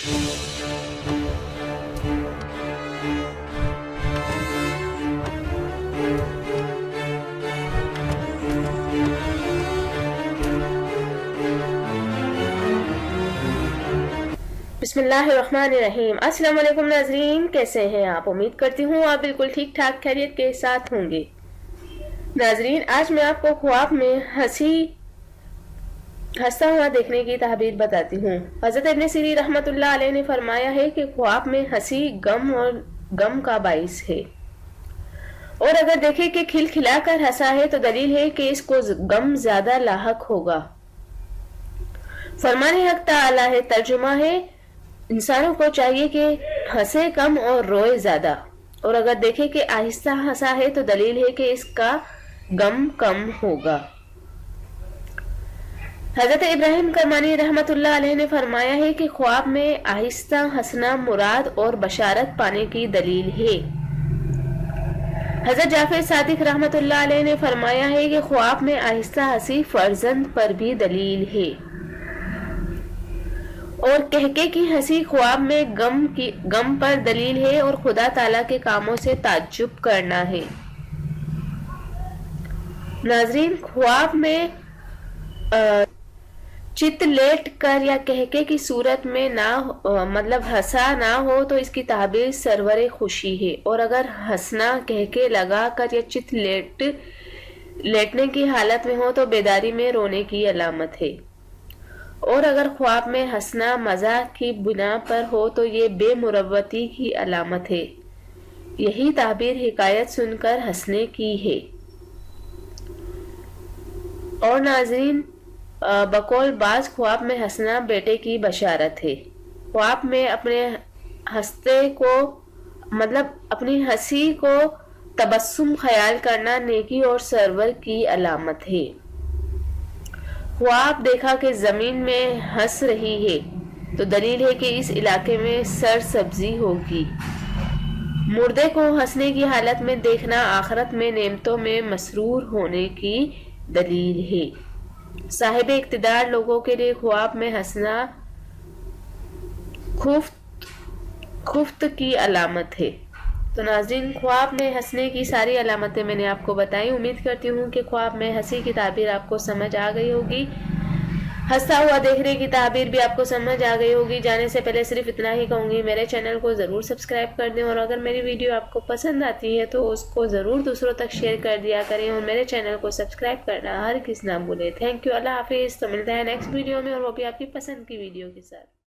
بسم اللہ الرحمن الرحیم۔ السلام علیکم ناظرین، کیسے ہیں آپ؟ امید کرتی ہوں آپ بالکل ٹھیک ٹھاک خیریت کے ساتھ ہوں گے۔ ناظرین، آج میں آپ کو خواب میں ہنستا ہوا دیکھنے کی تعبیر بتاتی ہوں۔ حضرت ابن سیرین رحمۃ اللہ علیہ نے فرمایا ہے کہ خواب میں ہنسی غم کا باعث ہے، اور اگر دیکھیں کہ کھل کھلا کر ہنسا ہے تو دلیل ہے کہ اس کو غم زیادہ لاحق ہوگا۔ فرمان حق تعالی ہے، ترجمہ ہے، انسانوں کو چاہیے کہ ہنسے کم اور روئے زیادہ، اور اگر دیکھیں کہ آہستہ ہنسا ہے تو دلیل ہے کہ اس کا غم کم ہوگا۔ حضرت ابراہیم کرمانی رحمۃ اللہ علیہ نے فرمایا ہے کہ خواب میں آہستہ ہنسنا مراد اور بشارت پانے کی دلیل ہے۔ حضرت جعفر صادق رحمۃ اللہ علیہ نے فرمایا ہے کہ خواب میں آہستہ ہنسی فرزند پر بھی دلیل ہے، اور کہکے کی ہنسی خواب میں غم پر دلیل ہے اور خدا تعالیٰ کے کاموں سے تعجب کرنا ہے۔ ناظرین، خواب میں چت لیٹ کر یا کہکے کی صورت میں ہنسا نہ ہو تو اس کی تعبیر سرور خوشی ہے، اور اگر ہنسنا کہکے لگا کر یا چت لیٹنے کی حالت میں ہو تو بیداری میں رونے کی علامت ہے، اور اگر خواب میں ہنسنا مزاح کی بنا پر ہو تو یہ بے مروتی کی علامت ہے۔ یہی تعبیر حکایت سن کر ہنسنے کی ہے۔ اور ناظرین، بقول بعض خواب میں ہنسنا بیٹے کی بشارت ہے۔ خواب میں اپنی ہنسی کو تبسم خیال کرنا نیکی اور سرور کی علامت ہے۔ خواب دیکھا کہ زمین میں ہنس رہی ہے تو دلیل ہے کہ اس علاقے میں سرسبزی ہوگی۔ مردے کو ہنسنے کی حالت میں دیکھنا آخرت میں نعمتوں میں مسرور ہونے کی دلیل ہے۔ صاحب اقتدار لوگوں کے لیے خواب میں ہنسنا خفت کی علامت ہے۔ تو ناظرین، خواب میں ہنسنے کی ساری علامتیں میں نے آپ کو بتائی۔ امید کرتی ہوں کہ خواب میں ہنسی کی تعبیر آپ کو سمجھ آ گئی ہوگی، ہنستا ہوا دیکھنے کی تعبیر بھی آپ کو سمجھ آ گئی ہوگی۔ جانے سے پہلے صرف اتنا ہی کہوں گی، میرے چینل کو ضرور سبسکرائب کر دیں، اور اگر میری ویڈیو آپ کو پسند آتی ہے تو اس کو ضرور دوسروں تک شیئر کر دیا کریں، اور میرے چینل کو سبسکرائب کرنا ہرگز نہ بھولیں۔ تھینک یو، اللہ حافظ۔ تو ملتے ہیں نیکسٹ ویڈیو میں، اور وہ بھی آپ کی پسند کی ویڈیو کے ساتھ۔